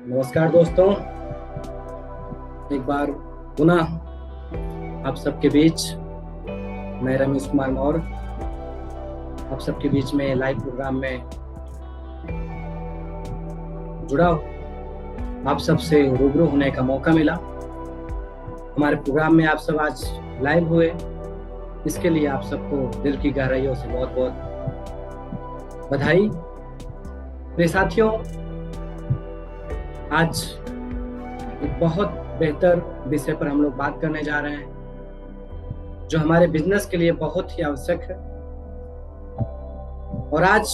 नमस्कार दोस्तों, एक बार पुनः आप सबके बीच मैं रमेश कुमार मौर्य आप सबके बीच में लाइव प्रोग्राम में जुड़ा हूँ। आप सबसे रूबरू होने का मौका मिला। हमारे प्रोग्राम में आप सब आज लाइव हुए, इसके लिए आप सबको दिल की गहराइयों से बहुत बहुत बधाई। मेरे साथियों, आज एक बहुत बेहतर विषय पर हम लोग बात करने जा रहे हैं जो हमारे बिजनेस के लिए बहुत ही आवश्यक है। और आज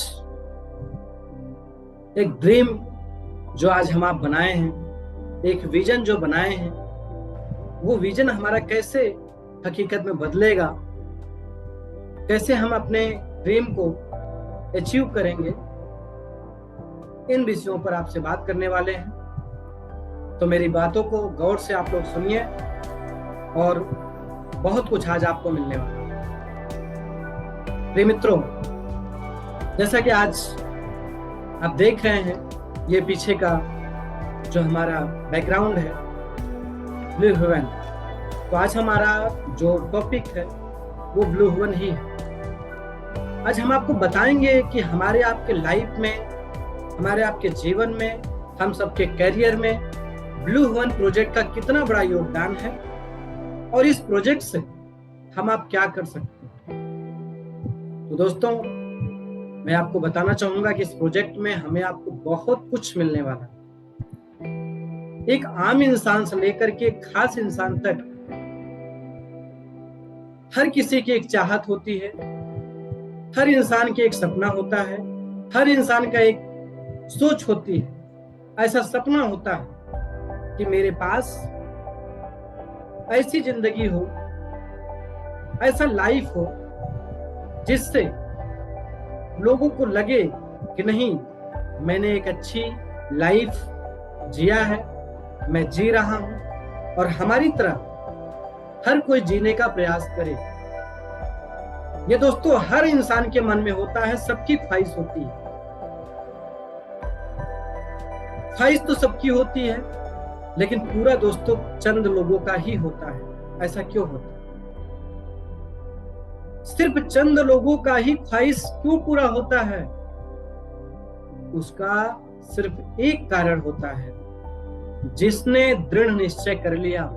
एक ड्रीम जो आज हम आप बनाए हैं, एक विजन जो बनाए हैं, वो विजन हमारा कैसे हकीकत में बदलेगा, कैसे हम अपने ड्रीम को अचीव करेंगे, इन विषयों पर आपसे बात करने वाले हैं। तो मेरी बातों को गौर से आप लोग सुनिए और बहुत कुछ आज आपको मिलने वाला है। प्रिय मित्रों, जैसा कि आज आप देख रहे हैं, ये पीछे का जो हमारा बैकग्राउंड है ब्लू हेवन, तो आज हमारा जो टॉपिक है वो ब्लू हेवन ही है। आज हम आपको बताएंगे कि हमारे आपके लाइफ में, हमारे आपके जीवन में, हम सबके करियर में ब्लू हेवन प्रोजेक्ट का कितना बड़ा योगदान है और इस प्रोजेक्ट से हम आप क्या कर सकते हैं। तो दोस्तों, मैं आपको बताना चाहूंगा कि इस प्रोजेक्ट में हमें आपको बहुत कुछ मिलने वाला है। एक आम इंसान से लेकर के एक खास इंसान तक हर किसी की एक चाहत होती है, हर इंसान के एक सपना होता है, हर इंसान का एक सोच होती है। ऐसा सपना होता है कि मेरे पास ऐसी जिंदगी हो, ऐसा लाइफ हो जिससे लोगों को लगे कि नहीं, मैंने एक अच्छी लाइफ जिया है, मैं जी रहा हूं और हमारी तरह हर कोई जीने का प्रयास करे। ये दोस्तों हर इंसान के मन में होता है, सबकी ख्वाहिश होती है। ख्वाहिश तो सबकी होती है, लेकिन पूरा दोस्तों चंद लोगों का ही होता है। ऐसा क्यों होता है? सिर्फ चंद लोगों का ही ख्वाहिश क्यों पूरा होता है? उसका सिर्फ एक कारण होता है, जिसने दृढ़ निश्चय कर लिया,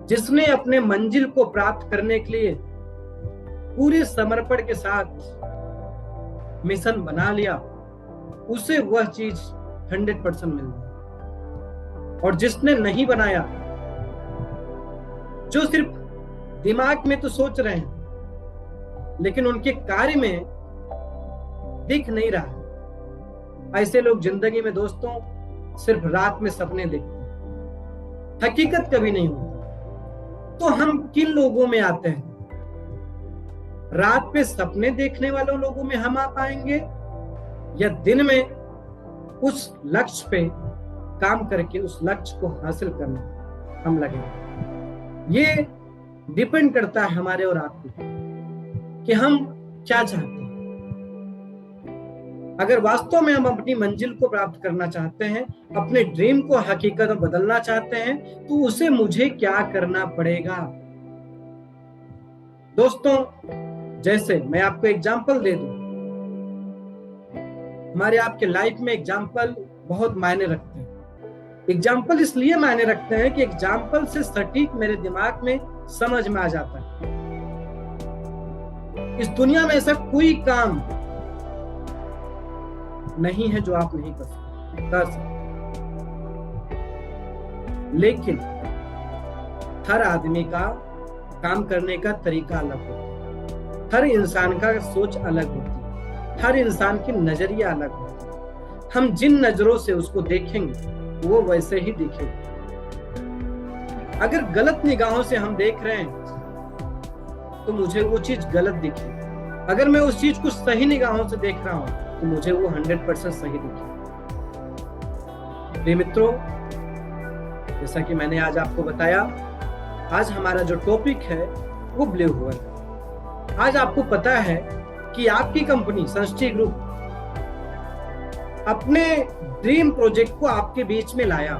जिसने अपने मंजिल को प्राप्त करने के लिए पूरे समर्पण के साथ मिशन बना लिया, उसे वह चीज 100% मिल गई। और जिसने नहीं बनाया, जो सिर्फ दिमाग में तो सोच रहे हैं लेकिन उनके कार्य में दिख नहीं रहा, ऐसे लोग जिंदगी में दोस्तों सिर्फ रात में सपने देखते हैं, हकीकत कभी नहीं होती। तो हम किन लोगों में आते हैं? रात पे सपने देखने वालों लोगों में हम आ पाएंगे या दिन में उस लक्ष्य पे काम करके उस लक्ष्य को हासिल करना हम लगेंगे? ये डिपेंड करता है हमारे और आपके कि हम क्या चाहते हैं। अगर वास्तव में हम अपनी मंजिल को प्राप्त करना चाहते हैं, अपने ड्रीम को हकीकत में बदलना चाहते हैं, तो उसे मुझे क्या करना पड़ेगा? दोस्तों, जैसे मैं आपको एग्जांपल दे दूं, हमारे आपके लाइफ में एग्जांपल बहुत मायने रखते हैं। एग्जाम्पल इसलिए मायने रखते हैं कि एग्जाम्पल से सटीक मेरे दिमाग में समझ में आ जाता है। इस दुनिया में ऐसा कोई काम नहीं है जो आप नहीं कर सकते, लेकिन हर आदमी का काम करने का तरीका अलग होता है, हर इंसान का सोच अलग होती है, हर इंसान की नजरिया अलग होती है। हम जिन नजरों से उसको देखेंगे वो वैसे ही दिखेगा। अगर गलत निगाहों से हम देख रहे हैं तो मुझे वो चीज गलत दिखे, अगर मैं उस चीज को सही निगाहों से देख रहा हूं तो मुझे वो 100% सही दिखे। प्रिय मित्रों, जैसा कि मैंने आज आपको बताया, आज हमारा जो टॉपिक है वो ब्लू हेवन। आज आपको पता है कि आपकी कंपनी संष्टी ग्रुप अपने ड्रीम प्रोजेक्ट को आपके बीच में लाया।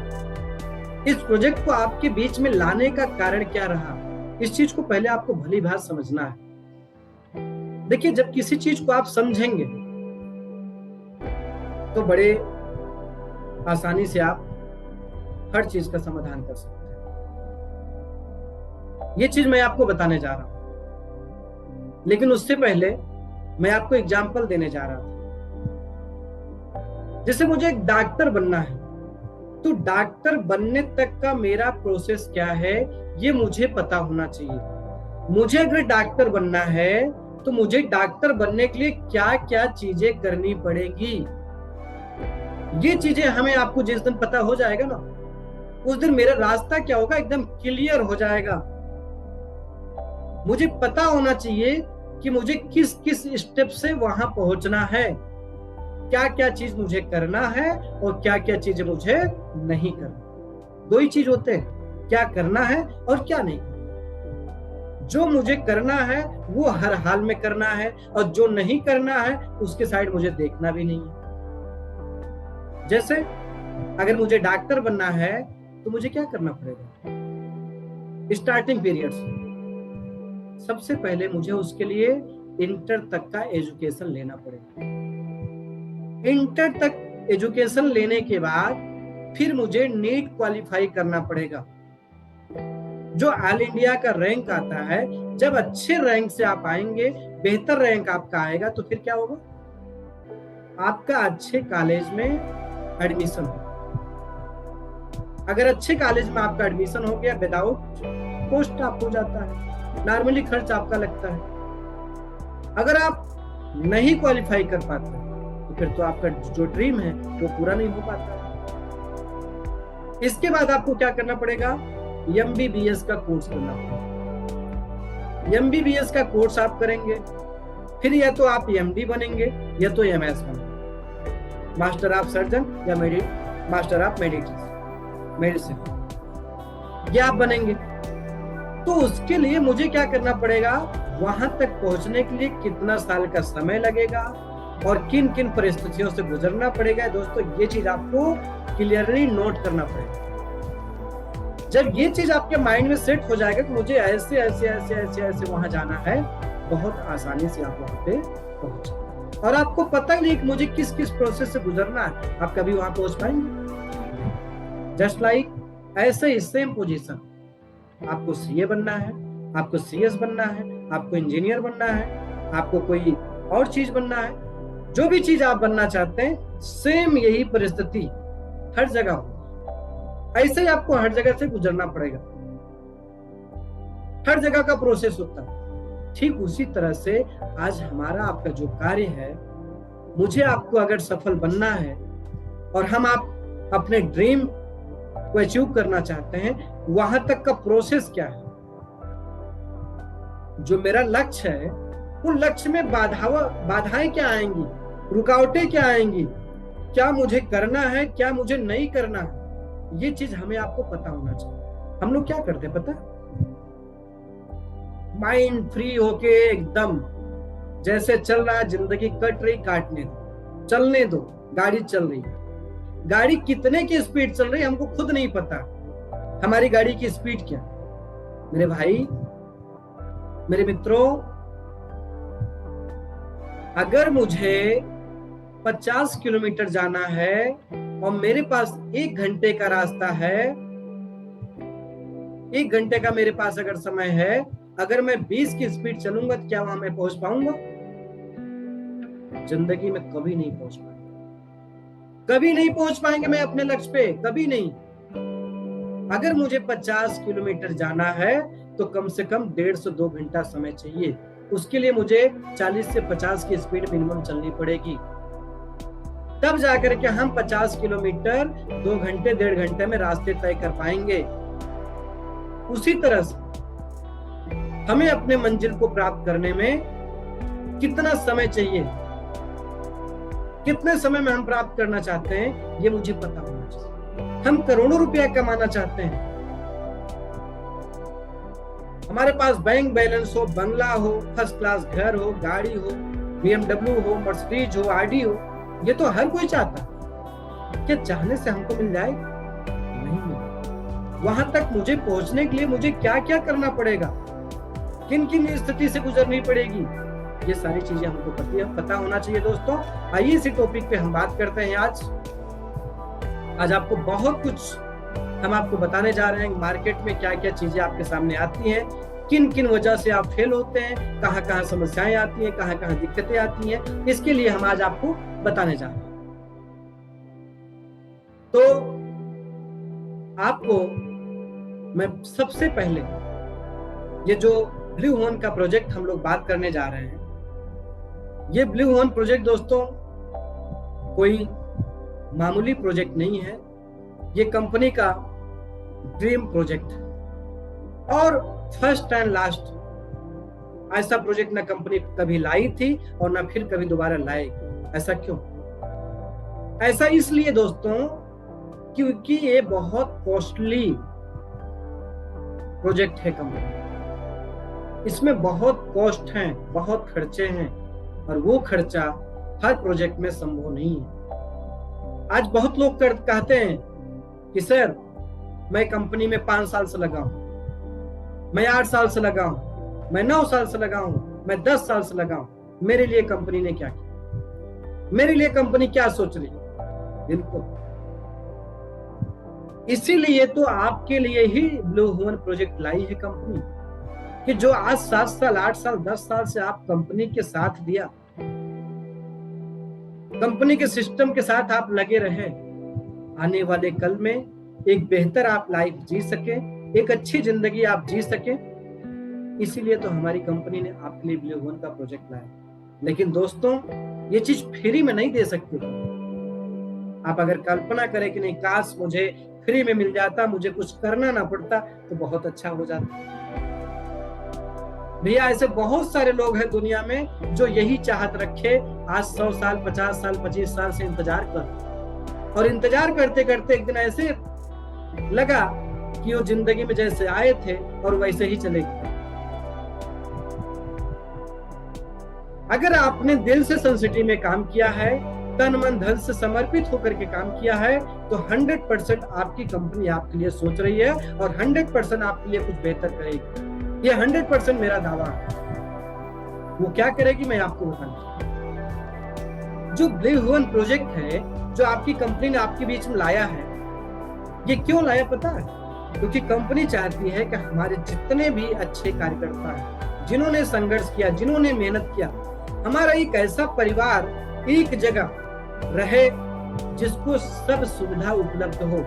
इस प्रोजेक्ट को आपके बीच में लाने का कारण क्या रहा, इस चीज को पहले आपको भली भांति समझना है। देखिए, जब किसी चीज को आप समझेंगे तो बड़े आसानी से आप हर चीज का समाधान कर सकते हैं। ये चीज मैं आपको बताने जा रहा हूं, लेकिन उससे पहले मैं आपको एग्जाम्पल देने जा रहा था। जैसे मुझे एक डॉक्टर बनना है, तो डॉक्टर बनने तक का मेरा प्रोसेस क्या है ये मुझे पता होना चाहिए। मुझे अगर डॉक्टर बनना है तो मुझे डॉक्टर बनने के लिए क्या क्या चीजें करनी पड़ेगी, ये चीजें हमें आपको जिस दिन पता हो जाएगा ना, उस दिन मेरा रास्ता क्या होगा एकदम क्लियर हो जाएगा। मुझे पता होना चाहिए कि मुझे किस किस स्टेप से वहां पहुंचना है, क्या क्या चीज मुझे करना है और क्या क्या चीजें मुझे नहीं करना। दो ही चीज होते हैं, क्या करना है और क्या नहीं। जो मुझे करना है वो हर हाल में करना है, और जो नहीं करना है उसके साइड मुझे देखना भी नहीं है। जैसे अगर मुझे डॉक्टर बनना है तो मुझे क्या करना पड़ेगा? स्टार्टिंग पीरियड से सबसे पहले मुझे उसके लिए इंटर तक का एजुकेशन लेना पड़ेगा। इंटर तक एजुकेशन लेने के बाद फिर मुझे नीट क्वालिफाई करना पड़ेगा, जो ऑल इंडिया का रैंक आता है। जब अच्छे रैंक से आप आएंगे, बेहतर रैंक आपका आएगा, तो फिर क्या होगा? आपका अच्छे कॉलेज में एडमिशन हो। अगर अच्छे कॉलेज में आपका एडमिशन हो गया, विदाउट पोस्ट आप हो जाता है, नॉर्मली खर्च आपका लगता है। अगर आप नहीं क्वालिफाई कर पाते तो फिर तो आपका जो ड्रीम है वो पूरा नहीं हो पाता है। इसके बाद आपको क्या करना पड़ेगा? MBBS का कोर्स करना पड़ेगा। MBBS का कोर्स आप करेंगे, फिर या तो आप MD बनेंगे या तो MS बनेंगे, मास्टर ऑफ सर्जन या मास्टर ऑफ मेडिसिन, ये आप बनेंगे। तो उसके लिए मुझे क्या करना पड़ेगा? वहां तक पहुंचने के लिए कितना साल का समय लगेगा और किन किन परिस्थितियों से गुजरना पड़ेगा। दोस्तों, ये चीज आपको क्लियरली नोट करना पड़ेगा। जब ये चीज आपके माइंड में सेट हो जाएगा कि मुझे ऐसे ऐसे ऐसे ऐसे ऐसे वहां जाना है, बहुत आसानी से आप वहां पे पहुंचे। और आपको पता ही नहीं कि मुझे किस किस प्रोसेस से गुजरना है, आप कभी वहां पहुंच पाएंगे? जस्ट लाइक ऐसे ही सेम पोजीशन, आपको CA बनना है, आपको CS बनना है, आपको इंजीनियर बनना है, आपको कोई और चीज बनना है, जो भी चीज आप बनना चाहते हैं, सेम यही परिस्थिति हर जगह हो। ऐसे ही आपको हर जगह से गुजरना पड़ेगा, हर जगह का प्रोसेस होता है। ठीक उसी तरह से आज हमारा आपका जो कार्य है, मुझे आपको अगर सफल बनना है और आप अपने ड्रीम को अचीव करना चाहते हैं, वहां तक का प्रोसेस क्या है, जो मेरा लक्ष्य है, उन लक्ष्य में बाधाएं क्या आएंगी, रुकावटें क्या आएंगी, क्या मुझे करना है, क्या मुझे नहीं करना है, ये चीज हमें आपको पता होना चाहिए। हम लोग क्या करते हैं पता? माइंड फ्री होके एकदम जैसे चल रहा है, जिंदगी कट रही, काटने दो, चलने दो, गाड़ी चल रही है। गाड़ी कितने की स्पीड चल रही है हमको खुद नहीं पता, हमारी गाड़ी की स्पीड क्या। मेरे भाई, मेरे मित्रों, अगर मुझे 50 किलोमीटर जाना है और मेरे पास 1 घंटे का रास्ता है, 1 घंटे का मेरे पास अगर समय है, अगर मैं 20 की स्पीड चलूंगा तो क्या वहां मैं पहुंच पाऊंगा? जिंदगी में कभी नहीं पहुंच पाऊंगा, कभी नहीं पहुंच पाएंगे मैं अपने लक्ष्य पे, कभी नहीं। अगर मुझे 50 किलोमीटर जाना है तो कम से कम 1.5 से 2 घंटा समय चाहिए। उसके लिए मुझे 40 से 50 की स्पीड मिनिमम चलनी पड़ेगी, तब जाकर के हम 50 किलोमीटर 2 घंटे 1.5 घंटे में रास्ते तय कर पाएंगे। उसी तरह से हमें अपने मंजिल को प्राप्त करने में कितना समय चाहिए, कितने समय में हम प्राप्त करना चाहते हैं, ये मुझे पता होना चाहिए। हम करोड़ों रुपया कमाना चाहते हैं, हमारे पास बैंक बैलेंस हो, बंगला हो, फर्स्ट क्लास घर हो, गाड़ी हो, BMW हो, मर्सिडीज हो, आडी हो, ये तो हर कोई चाहता है। क्या चाहने से हमको मिल जाएगा? नहीं मिलेगा। वहां तक मुझे पहुंचने के लिए मुझे क्या क्या करना पड़ेगा, किन किन स्थिति से गुजरनी पड़ेगी, ये सारी चीजें हमको पता होना चाहिए दोस्तों। आइए इसी टॉपिक पे हम बात करते हैं। आज आपको बहुत कुछ हम आपको बताने जा रहे हैं। मार्केट में क्या क्या चीजें आपके सामने आती हैं, किन किन वजह से आप फेल होते हैं, कहाँ कहाँ समस्याएं आती हैं, कहाँ कहाँ दिक्कतें आती हैं, इसके लिए हम आज आपको बताने जा रहे हैं। तो आपको मैं सबसे पहले ये जो ब्लू ओवन का प्रोजेक्ट हम लोग बात करने जा रहे हैं, ये ब्लू ओवन प्रोजेक्ट दोस्तों कोई मामूली प्रोजेक्ट नहीं है। ये कंपनी का ड्रीम प्रोजेक्ट है और फर्स्ट एंड लास्ट। ऐसा प्रोजेक्ट ना कंपनी कभी लाई थी और ना फिर कभी दोबारा लाएगी। ऐसा क्यों? ऐसा इसलिए दोस्तों क्योंकि ये बहुत कॉस्टली प्रोजेक्ट है कंपनी। इसमें बहुत कॉस्ट है, बहुत खर्चे हैं और वो खर्चा हर प्रोजेक्ट में संभव नहीं है। आज बहुत लोग कहते हैं कि सर मैं कंपनी में 5 साल से लगा हूं, मैं 8 साल से लगा हूं, मैं 9 साल से लगा हूं, मैं 10 साल से लगा हूं, मेरे लिए कंपनी ने क्या किया, मेरे लिए कंपनी क्या सोच रही है। बिल्कुल इसीलिए तो आपके लिए ही ब्लू ओवन प्रोजेक्ट लाई है कंपनी, कि जो आज 7 साल 8 साल 10 साल से आप कंपनी के साथ दिया, कंपनी के सिस्टम के साथ आप लगे रहे, आने वाले कल में एक बेहतर आप लाइफ जी सके, एक अच्छी जिंदगी आप जी सके। इसीलिए तो हमारी कंपनी ने आपके लिए ब्लू ओवन का प्रोजेक्ट लाया। लेकिन दोस्तों ये चीज फ्री में नहीं दे सकते। आप अगर कल्पना करें कि नहीं काश मुझे फ्री में मिल जाता, मुझे कुछ करना ना पड़ता, तो बहुत अच्छा हो जाता। भैया ऐसे बहुत सारे लोग हैं दुनिया में जो यही चाहत रखे, आज 100 साल 50 साल 25 साल से इंतजार कर, और इंतजार करते करते एक दिन ऐसे लगा कि वो जिंदगी में जैसे आए थे और वैसे ही चले गए। अगर आपने दिल से सनसिटी में काम किया है, तन मन धन से समर्पित होकर के काम किया है, तो 100% आपकी कंपनी आपके लिए सोच रही है और 100% आपके लिए कुछ बेहतर करेगी। ये 100% मेरा दावा है। वो क्या करेगी मैं आपको बताऊंगा। जो ब्लू ओवन प्रोजेक्ट है जो आपकी कंपनी ने आपके बीच में लाया है, ये क्यों लाया पता है? क्योंकि कंपनी चाहती है कि हमारे जितने भी अच्छे कार्यकर्ता हैं, जिन्होंने संघर्ष किया, जिन्होंने मेहनत किया, हमारा एक ऐसा परिवार एक जगह रहे जिसको सब सुविधा उपलब्ध हो,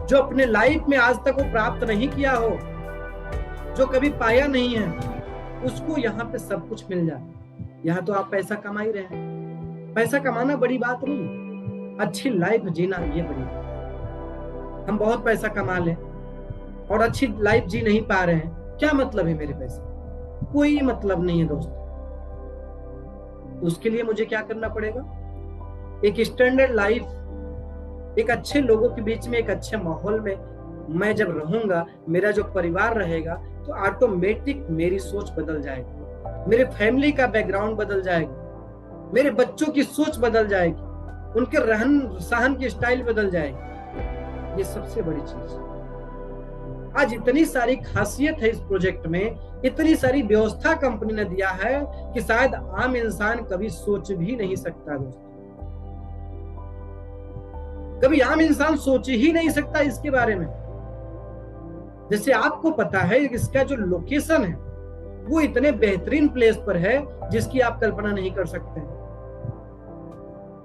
जो अपने लाइफ में आज तक वो प्राप्त नहीं किया हो, जो कभी पाया नहीं है, उसको यहाँ पे सब कुछ मिल जाए। यहाँ तो आप पैसा कमा ही रहे हैं। पैसा कमाना बड़ी बात नहीं, अच्छी लाइफ जीना ये बड़ी बात। हम बहुत पैसा कमा लें और अच्छी लाइफ जी नहीं पा रहे हैं, क्या मतलब है मेरे पैसे? कोई मतलब नहीं है दोस्तों। उसके लिए मुझे क्या करना पड़ेगा? एक स्टैंडर्ड लाइफ, एक अच्छे लोगों के बीच में, एक अच्छे माहौल में मैं जब रहूंगा, मेरा जो परिवार रहेगा, तो ऑटोमेटिक मेरी सोच बदल जाएगी, मेरे फैमिली का बैकग्राउंड बदल जाएगा, मेरे बच्चों की सोच बदल जाएगी, उनके रहन सहन की स्टाइल बदल जाएगी। ये सबसे बड़ी चीज। आज इतनी सारी खासियत है इस प्रोजेक्ट में, इतनी सारी व्यवस्था कंपनी ने दिया है कि शायद आम इंसान कभी सोच भी नहीं सकता दोस्तों। कभी आम इंसान सोच ही नहीं सकता इसके बारे में। जैसे आपको पता है इसका जो लोकेशन है वो इतने बेहतरीन प्लेस पर है जिसकी आप कल्पना नहीं कर सकते।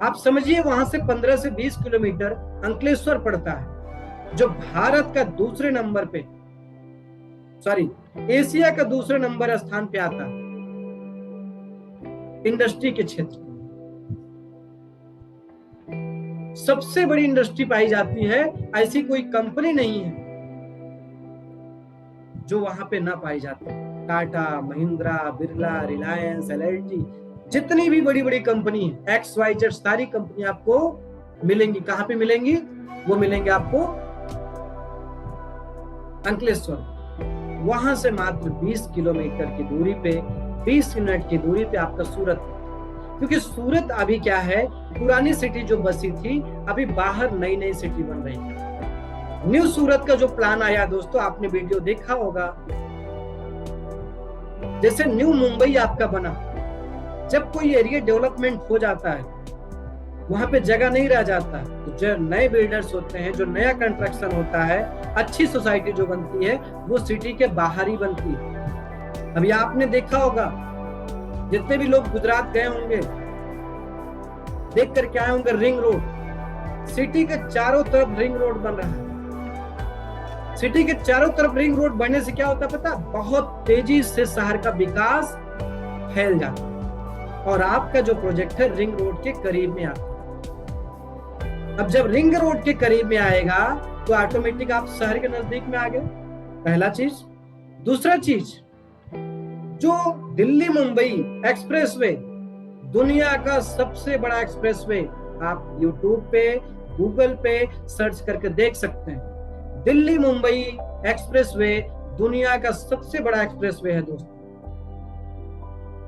आप समझिए वहां से 15 से 20 किलोमीटर अंकलेश्वर पड़ता है, जो भारत का दूसरे नंबर पे, एशिया का दूसरे नंबर स्थान पे आता है इंडस्ट्री के क्षेत्र में। सबसे बड़ी इंडस्ट्री पाई जाती है, ऐसी कोई कंपनी नहीं है जो वहां पे ना पाई जाती है। टाटा, महिंद्रा, बिरला, रिलायंस, एलएलटी, जितनी भी बड़ी बड़ी कंपनी है, XYZ, सारी कंपनी आपको मिलेंगी। कहां पे मिलेंगी? वो मिलेंगे आपको अंकलेश्वर। वहां से मात्र 20 किलोमीटर की दूरी पे, 20 मिनट की दूरी पे आपका सूरत। क्योंकि सूरत अभी क्या है, पुरानी सिटी जो बसी थी, अभी बाहर नई नई सिटी बन रही है। न्यू सूरत का जो प्लान आया दोस्तों, आपने वीडियो देखा होगा, जैसे न्यू मुंबई आपका बना। जब कोई एरिया डेवलपमेंट हो जाता है, वहां पे जगह नहीं रह जाता, तो जो नए बिल्डर्स होते हैं, जो नया कंस्ट्रक्शन होता है, अच्छी सोसाइटी जो बनती है, वो सिटी के बाहर ही बनती है। अभी आपने देखा होगा, जितने भी लोग गुजरात गए होंगे, देख करके आए होंगे रिंग रोड, सिटी के चारों तरफ रिंग रोड बन रहा है। सिटी के चारों तरफ रिंग रोड बनने से क्या होता है पता, बहुत तेजी से शहर का विकास फैल जाता है, और आपका जो प्रोजेक्ट है रिंग रोड के करीब में आता है। अब जब रिंग रोड के करीब में आएगा तो ऑटोमेटिक आप शहर के नजदीक में आ गए, पहला चीज। दूसरा चीज, जो दिल्ली मुंबई एक्सप्रेसवे, दुनिया का सबसे बड़ा एक्सप्रेसवे, आप यूट्यूब पे, गूगल पे सर्च करके देख सकते हैं। दिल्ली मुंबई एक्सप्रेसवे दुनिया का सबसे बड़ा एक्सप्रेसवे है दोस्तों,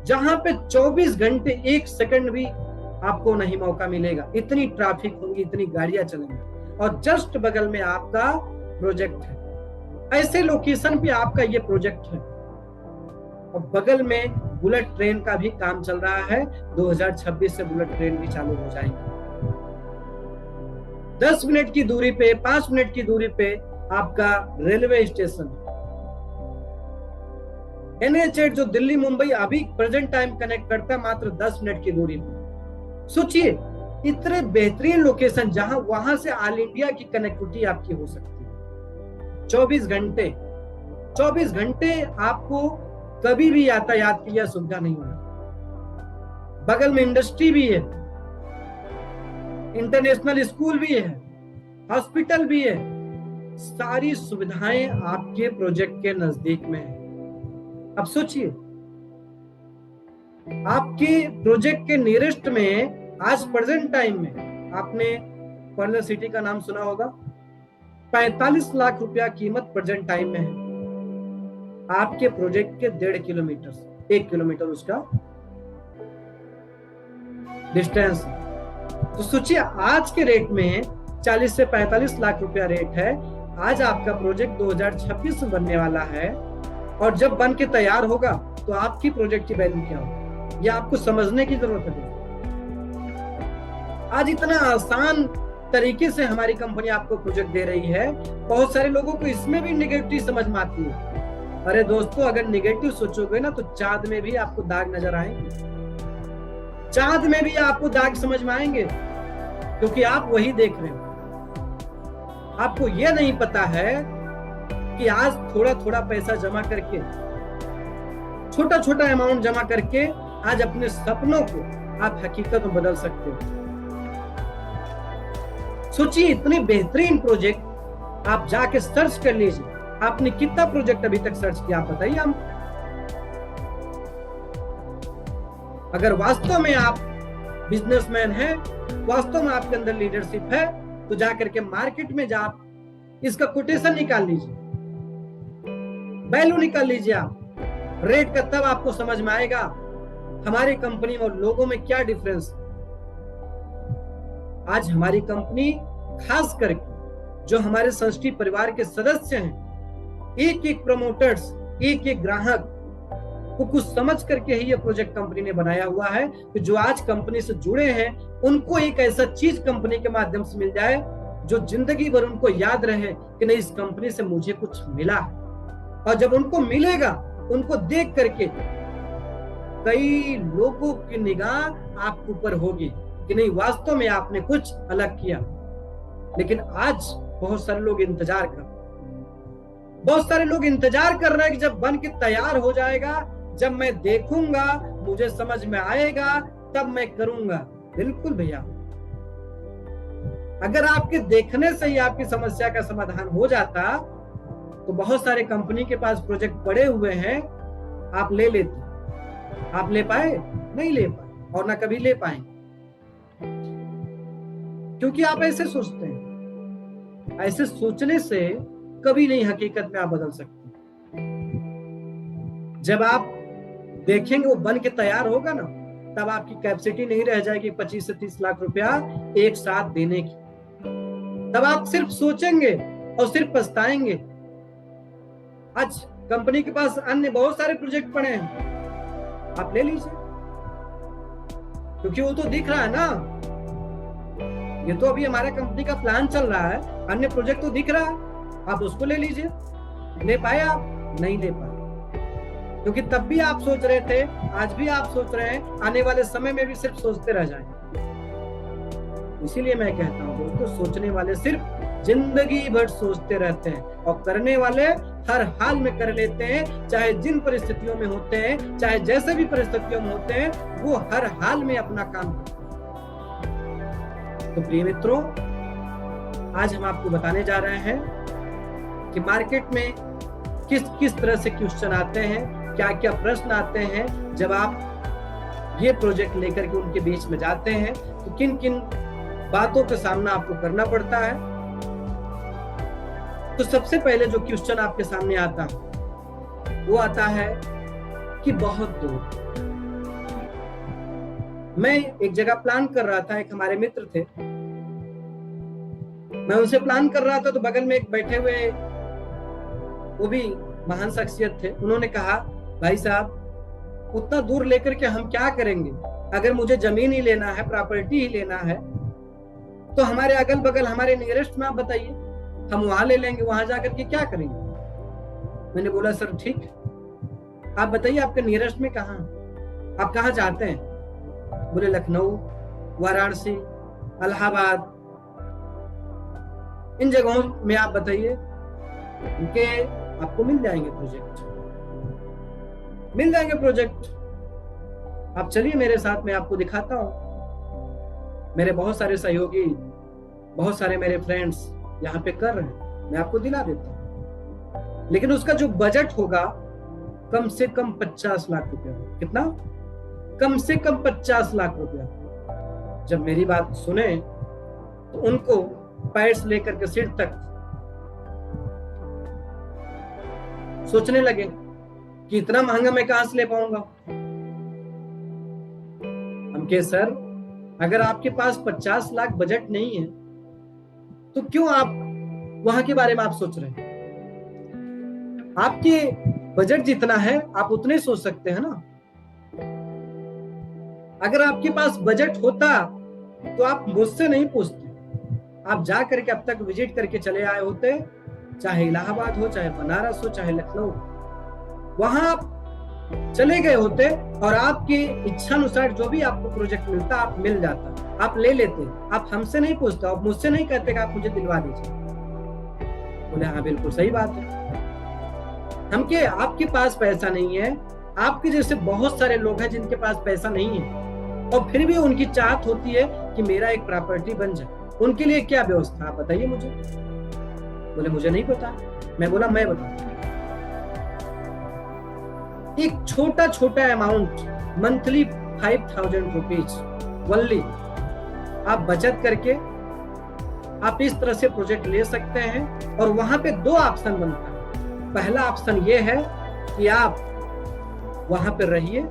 जहां पे 24 घंटे 1 सेकंड भी आपको नहीं मौका मिलेगा, इतनी ट्रैफिक होगी, इतनी गाड़ियां चलेंगी, और जस्ट बगल में आपका प्रोजेक्ट है। ऐसे लोकेशन पे आपका ये प्रोजेक्ट है, और बगल में बुलेट ट्रेन का भी काम चल रहा है। 2026 से बुलेट ट्रेन भी चालू हो जाएगी। 10 मिनट की दूरी पे, 5 मिनट की दूरी पे आपका रेलवे स्टेशन। NH8 जो दिल्ली मुंबई अभी प्रेजेंट टाइम कनेक्ट करता है, मात्र 10 मिनट की दूरी पे। सोचिए, इतने बेहतरीन लोकेशन, जहां वहां से ऑल इंडिया की कनेक्टिविटी आपकी हो सकती है। 24 घंटे आपको कभी भी यातायात की यह सुविधा नहीं होगी। बगल में इंडस्ट्री भी है, इंटरनेशनल स्कूल भी है, हॉस्पिटल भी है, सारी सुविधाएं आपके प्रोजेक्ट के नजदीक में है। अब सोचिए, आपके प्रोजेक्ट के नियरेस्ट में आज प्रेजेंट टाइम में, आपने पर्ल सिटी का नाम सुना होगा, 45 लाख रुपया कीमत प्रेजेंट टाइम में है। आपके प्रोजेक्ट के 1.5 किलोमीटर, 1 किलोमीटर उसका डिस्टेंस। तो सोचिए, आज के रेट में 40 से 45 लाख रुपया रेट है। आज आपका प्रोजेक्ट 2026 में बनने वाला है, और जब बन के तैयार होगा तो आपकी प्रोजेक्ट की वैल्यू क्या होगी, ये आपको समझने की जरूरत है। आज इतना आसान तरीके से हमारी कंपनी आपको प्रोजेक्ट दे रही है, बहुत सारे लोगों को इसमें भी निगेटिव समझ में आती है। अरे दोस्तों, अगर निगेटिव सोचोगे ना, तो चांद में भी आपको दाग नजर आएंगे, चांद में भी आपको दाग समझ में आएंगे, क्योंकि आप वही देख रहे हो। आपको यह नहीं पता है कि आज थोड़ा थोड़ा पैसा जमा करके, छोटा छोटा अमाउंट जमा करके, आज अपने सपनों को आप हकीकत में बदल सकते हो। सोचिए, इतनी बेहतरीन प्रोजेक्ट आप जाके सर्च कर लीजिए। आपने कितना प्रोजेक्ट अभी तक सर्च किया, आप बताइए हम। अगर वास्तव में आप बिजनेसमैन हैं, वास्तव में आपके अंदर लीडरशिप है, तो जाकर के मार्केट में जा इसका कोटेशन निकाल लीजिए, वैल्यू निकाल लीजिए आप रेट का, तब आपको समझ में आएगा हमारी कंपनी और लोगों में क्या डिफरेंस। आज हमारी कंपनी, खास करके जो हमारे संस्टी परिवार के सदस्य हैं, एक एक प्रमोटर्स, एक एक ग्राहक को कुछ समझ करके ही ये प्रोजेक्ट कंपनी ने बनाया हुआ है, कि जो आज कंपनी से जुड़े हैं उनको एक ऐसा चीज कंपनी के माध्यम से मिल जाए जो जिंदगी भर उनको याद रहे कि नहीं, इस कंपनी से मुझे कुछ मिला है। और जब उनको मिलेगा, उनको देख करके कई लोगों की निगाह आपके ऊपर होगी कि नहीं, वास्तव में आपने कुछ अलग किया। लेकिन आज बहुत सारे लोग इंतजार कर रहे हैं कि जब बन के तैयार हो जाएगा, जब मैं देखूंगा, मुझे समझ में आएगा, तब मैं करूंगा। बिल्कुल भैया, अगर आपके देखने से ही आपकी समस्या का समाधान हो जाता, तो बहुत सारे कंपनी के पास प्रोजेक्ट पड़े हुए हैं, आप ले लेते। आप ले पाए? नहीं ले पाए, और ना कभी ले पाएंगे, क्योंकि आप ऐसे सोचते हैं। ऐसे सोचने से कभी नहीं हकीकत में आप बदल सकते। जब आप देखेंगे वो बन के तैयार होगा ना, तब आपकी कैपेसिटी नहीं रह जाएगी 25 से 30 लाख रुपया एक साथ देने की। तब आप सिर्फ सोचेंगे और सिर्फ पछताएंगे। आज कंपनी के पास अन्य बहुत सारे प्रोजेक्ट पड़े हैं, आप ले लीजिए, क्योंकि वो तो दिख रहा है ना। ये तो अभी हमारा कंपनी का प्लान चल रहा है, अन्य प्रोजेक्ट तो दिख रहा है, आप उसको ले लीजिए। ले पाए आप? नहीं ले पाए, क्योंकि तब भी आप सोच रहे थे, आज भी आप सोच रहे हैं, आने वाले समय में भी सिर्फ सोचते रह जाएंगे। इसीलिए मैं कहता हूं दोस्तों, सोचने वाले सिर्फ जिंदगी भर सोचते रहते हैं और करने वाले हर हाल में कर लेते हैं, चाहे जिन परिस्थितियों में होते हैं, चाहे जैसे भी परिस्थितियों में होते हैं, वो हर हाल में अपना काम करते हैं। तो प्रिय मित्रों, आज हम आपको बताने जा रहे हैं कि मार्केट में किस किस तरह से क्वेश्चन आते हैं, क्या क्या प्रश्न आते हैं जब आप ये प्रोजेक्ट लेकर के उनके बीच में जाते हैं, तो किन किन बातों का सामना आपको करना पड़ता है। तो सबसे पहले जो क्वेश्चन आपके सामने आता है वो आता है कि बहुत दूर। मैं एक जगह प्लान कर रहा था, एक हमारे मित्र थे, मैं उनसे प्लान कर रहा था, तो बगल में एक बैठे हुए वो भी महान शख्सियत थे। उन्होंने कहा, भाई साहब उतना दूर लेकर के हम क्या करेंगे, अगर मुझे जमीन ही लेना है, प्रॉपर्टी ही लेना है, तो हमारे अगल बगल हमारे नियरेस्ट में आप बताइए, हम वहां ले लेंगे, वहां जाकर के क्या करेंगे। मैंने बोला सर ठीक, आप बताइए आपके नियरेस्ट में कहाँ, आप कहाँ चाहते हैं। बोले लखनऊ, वाराणसी, इलाहाबाद, इन जगहों में आप बताइए, उनके आपको मिल जाएंगे प्रोजेक्ट, मिल जाएंगे प्रोजेक्ट। आप चलिए मेरे साथ, मैं आपको दिखाता हूं। मेरे बहुत सारे सहयोगी, बहुत सारे मेरे फ्रेंड्स यहाँ पे कर रहे हैं, मैं आपको दिला देता हूं। लेकिन उसका जो बजट होगा कम से कम 50 लाख रुपया। कितना? कम से कम 50 लाख रुपया। जब मेरी बात सुने तो उनको पैर से लेकर के सिर तक सोचने लगे कि इतना महंगा मैं कहां से ले पाऊंगा। हम कहे सर, अगर आपके पास 50 लाख बजट नहीं है तो क्यों आप वहां के बारे में आप सोच रहे हैं। आपके बजट जितना है आप उतने सोच सकते हैं ना। अगर आपके पास बजट होता तो आप मुझसे नहीं पूछते, आप जा करके अब तक विजिट करके चले आए होते, चाहे इलाहाबाद हो, चाहे बनारस हो, चाहे लखनऊ, वहां आप चले गए होते और आपकी इच्छानुसार जो भी आपको प्रोजेक्ट मिलता आप मिल जाता, आप ले लेते। आप हमसे नहीं पूछते, आप मुझसे नहीं कहते कि आप मुझे दिलवा दीजिए। बोले हाँ बिल्कुल सही बात है। हम के आपके पास पैसा नहीं है, आपके जैसे बहुत सारे लोग हैं जिनके पास पैसा नहीं है और फिर भी उनकी चाहत होती है कि मेरा एक प्रॉपर्टी बन जाए। उनके लिए क्या व्यवस्था आप बताइए मुझे। बोले मुझे नहीं पता। मैं बोला मैं बताऊं। एक छोटा छोटा अमाउंट, मंथली 5000 रुपीज वनली, आप बचत करके आप इस तरह से प्रोजेक्ट ले सकते हैं। और वहां पे 2 ऑप्शन बनता है। पहला ऑप्शन ये है कि आप वहां पे रहिए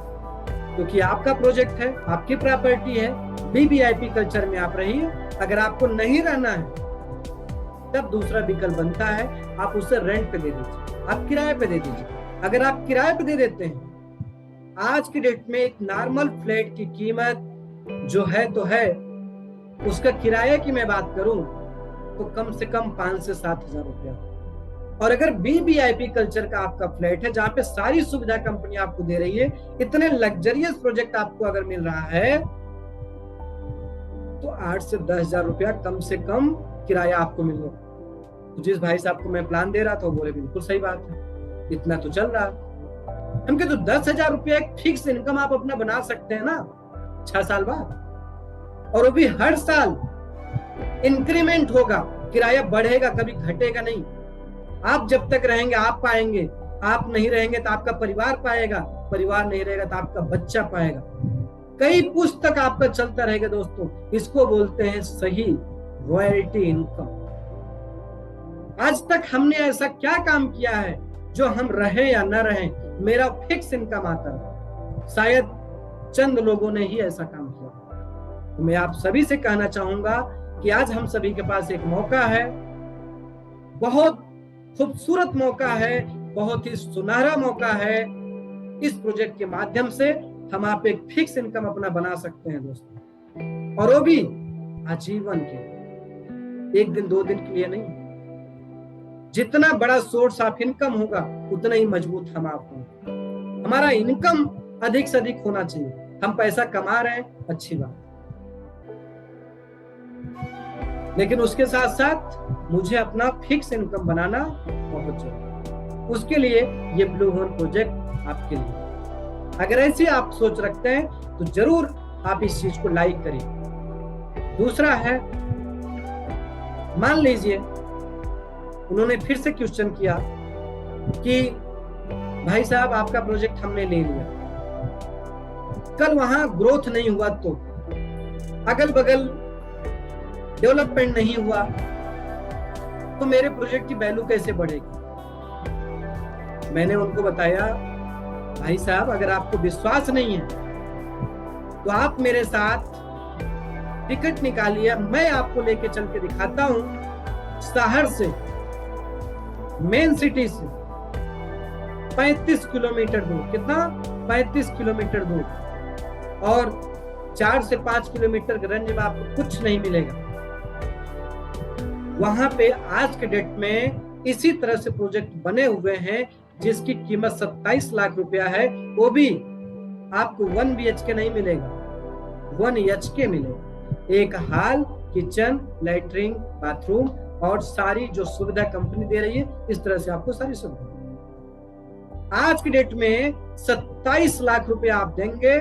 क्योंकि आपका प्रोजेक्ट है, आपकी प्रॉपर्टी है, वीवीआईपी कल्चर में आप रहिए। अगर आपको नहीं रहना है तब दूसरा विकल्प बनता है, आप उसे रेंट पे दे दीजिए, आप किराए पे दे दीजिए। अगर आप किराए पे दे देते हैं, आज की डेट में एक नॉर्मल फ्लैट की कीमत जो है तो है, उसका किराए की मैं बात करूं तो कम से कम 5 से 7 हजार रुपया। और अगर वीवीआईपी कल्चर का आपका फ्लैट है जहां पे सारी सुविधा कंपनी आपको दे रही है, इतने लग्जरियस प्रोजेक्ट आपको अगर मिल रहा है तो 8 से 10 हजार रुपया कम से कम किराया आपको मिल रहा है। तो जिस भाई साहब को मैं प्लान दे रहा था वो बोले बिल्कुल सही बात है, इतना तो चल रहा है। हम कहते तो 10 हजार रुपया एक फिक्स इनकम आप अपना बना सकते हैं ना 6 साल बाद, और वो भी हर साल इंक्रीमेंट होगा, किराया बढ़ेगा, कभी घटेगा नहीं। आप जब तक रहेंगे आप पाएंगे, आप नहीं रहेंगे तो आपका परिवार पाएगा, परिवार नहीं रहेगा तो आपका बच्चा पाएगा, कई पुस्तक आपका चलता रहेगा। दोस्तों इसको बोलते हैं सही रॉयल्टी इनकम। आज तक हमने ऐसा क्या काम किया है जो हम रहे या न रहे, मेरा फिक्स इनकम आता है। शायद चंद लोगों ने ही ऐसा काम किया। तो मैं आप सभी से कहना चाहूंगा कि आज हम सभी के पास एक मौका है, बहुत खूबसूरत मौका है, बहुत ही सुनहरा मौका है। इस प्रोजेक्ट के माध्यम से हम आप एक फिक्स इनकम अपना बना सकते हैं दोस्तों, और वो भी आजीवन के, एक दिन दो दिन के लिए नहीं। जितना बड़ा सोर्स ऑफ इनकम होगा उतना ही मजबूत हम आप होंगे। हमारा इनकम अधिक से अधिक होना चाहिए। हम पैसा कमा रहे हैं, अच्छी बात, लेकिन उसके साथ साथ मुझे अपना फिक्स इनकम बनाना बहुत जरूरी है। उसके लिए ये ब्लू हेवन प्रोजेक्ट आपके लिए। अगर ऐसे आप सोच रखते हैं तो जरूर आप इस चीज को लाइक करिए। दूसरा है, मान लीजिए उन्होंने फिर से क्वेश्चन किया कि भाई साहब आपका प्रोजेक्ट हमने ले लिया, कल वहां ग्रोथ नहीं हुआ, तो अगल बगल डेवलपमेंट नहीं हुआ, तो मेरे प्रोजेक्ट की वैल्यू कैसे बढ़ेगी? मैंने उनको बताया, भाई साहब अगर आपको विश्वास नहीं है तो आप मेरे साथ टिकट निकालिए, मैं आपको लेके चल के दिखाता हूं शहर से, मेन सिटी से 35 किलोमीटर दूर। कितना? 35 किलोमीटर दूर, और 4 से 5 किलोमीटर के रेंज में आपको कुछ नहीं मिलेगा। वहां पे आज के डेट में इसी तरह से प्रोजेक्ट बने हुए हैं जिसकी कीमत 27 लाख रुपया है। वो भी आपको 1 BHK नहीं मिलेगा, 1 HK मिलेगा। एक हॉल, किचन, लैट्रिन, बाथरूम और सारी जो सुविधा कंपनी दे रही है, इस तरह से आपको सारी सुविधा। आज की डेट में 27 लाख रुपया आप देंगे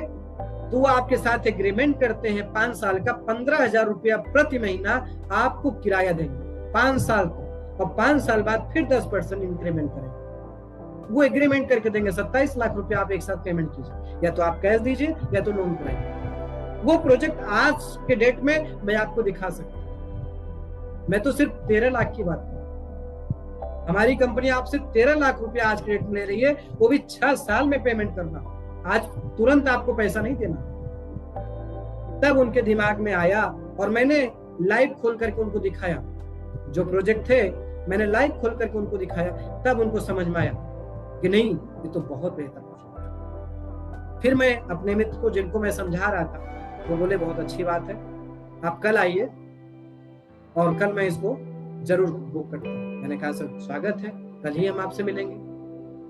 तो आपके साथ एग्रीमेंट करते हैं 5 साल का, 15,000 रुपया प्रति महीना आपको किराया देंगे 5 साल तक, और 5 साल बाद फिर 10% इंक्रीमेंट करेंगे। वो एग्रीमेंट करके देंगे। 27 लाख रुपया आप एक साथ पेमेंट कीजिए, या तो आप कैश दीजिए या तो लोन कराइए। वो प्रोजेक्ट आज के डेट में मैं आपको दिखा सकता हूं। मैं तो सिर्फ 13 लाख की बात कर, हमारी कंपनी आपसे 13 लाख रुपया आज के डेट में ले रही है, वो भी 6 साल में पेमेंट करना। आज तुरंत आपको पैसा नहीं देना। तब उनके दिमाग में आया और मैंने लाइव खोल करके उनको दिखाया, जो प्रोजेक्ट थे मैंने लाइव खोल करके उनको दिखाया। तब उनको समझ में आया कि नहीं, ये तो बहुत बेहतर प्रोजेक्ट। फिर मैं अपने मित्र को, जिनको मैं समझा रहा था, वो बोले बहुत अच्छी बात है, आप कल आइए और कल मैं इसको जरूर बुक करता हूँ। मैंने कहा सर स्वागत है, कल ही हम आपसे मिलेंगे।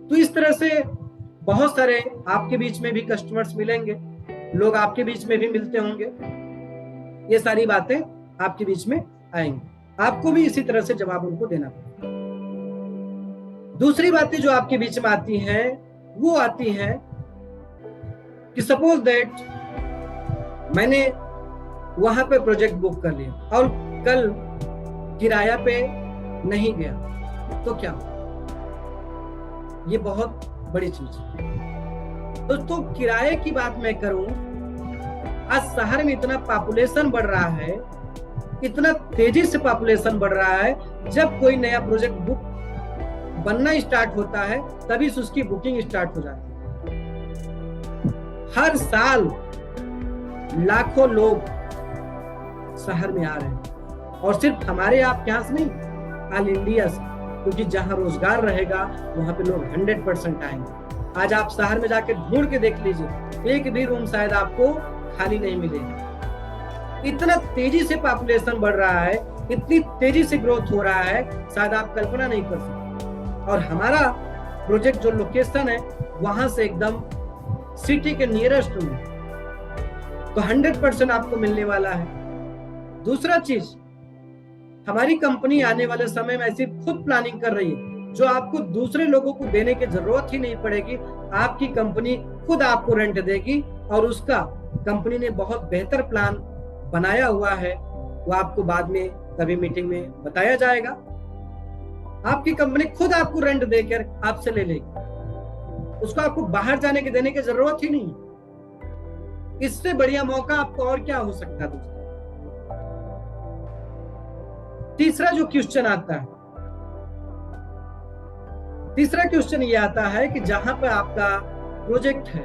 तो इस तरह से बहुत सारे आपके बीच में भी कस्टमर्स मिलेंगे, लोग आपके बीच में भी मिलते होंगे, ये सारी बातें आपके बीच में आएंगी। आपको भी इसी तरह से जवाब उनको देना पड़ेगा। दूसरी बातें जो आपके बीच में आती हैं, वो आती हैं कि सपोज दैट मैंने वहां पे प्रोजेक्ट बुक कर लिया और कल किराया पे नहीं गया, तो क्या? ये बहुत बड़ी चीज है दोस्तों। किराए की बात मैं करूं, आज शहर में इतना पॉपुलेशन बढ़ रहा है, इतना तेजी से पॉपुलेशन बढ़ रहा है। जब कोई नया प्रोजेक्ट बुक बनना स्टार्ट होता है तभी से उसकी बुकिंग स्टार्ट हो जाती है। हर साल लाखों लोग शहर में आ रहे हैं, और सिर्फ हमारे आपके यहाँ से नहीं, ऑल इंडिया से, क्योंकि जहां रोजगार रहेगा वहां पे लोग 100% आएंगे। आज आप शहर में जाके ढूंढ के देख लीजिए, एक भी रूम शायद आपको खाली नहीं मिलेगा। इतना तेजी से पॉपुलेशन बढ़ रहा है, इतनी तेजी से ग्रोथ हो रहा है, शायद आप कल्पना नहीं कर सकते। और हमारा प्रोजेक्ट जो लोकेशन है वहां से एकदम सिटी के नियरेस्ट में, तो 100% आपको मिलने वाला है। दूसरा चीज, हमारी कंपनी आने वाले समय में ऐसी खुद प्लानिंग कर रही है जो आपको दूसरे लोगों को देने की जरूरत ही नहीं पड़ेगी। आपकी कंपनी खुद आपको रेंट देगी, और उसका कंपनी ने बहुत बेहतर प्लान बनाया हुआ है, वो आपको बाद में कभी मीटिंग में बताया जाएगा। आपकी कंपनी खुद आपको रेंट देकर आपसे ले लेगी, उसको आपको बाहर जाने के देने की जरूरत ही नहीं। इससे बढ़िया मौका आपको और क्या हो सकता है दोस्तों। तीसरा जो क्वेश्चन आता है, तीसरा क्वेश्चन ये आता है कि जहां पर आपका प्रोजेक्ट है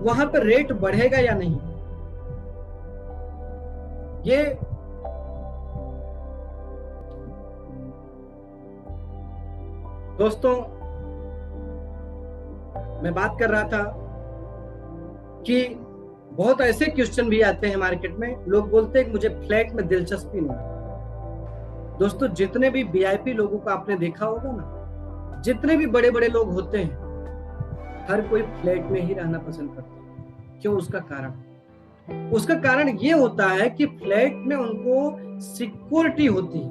वहां पर रेट बढ़ेगा या नहीं, ये दोस्तों मैं बात कर रहा था कि बहुत ऐसे क्वेश्चन भी आते हैं मार्केट में, लोग बोलते हैं कि मुझे फ्लैट में दिलचस्पी नहीं। दोस्तों जितने भी वीआईपी लोगों को आपने देखा होगा ना, जितने भी बड़े बड़े लोग होते हैं, हर कोई फ्लैट में ही रहना पसंद करता है। क्यों? उसका कारण ये होता है कि फ्लैट में उनको सिक्योरिटी होती है,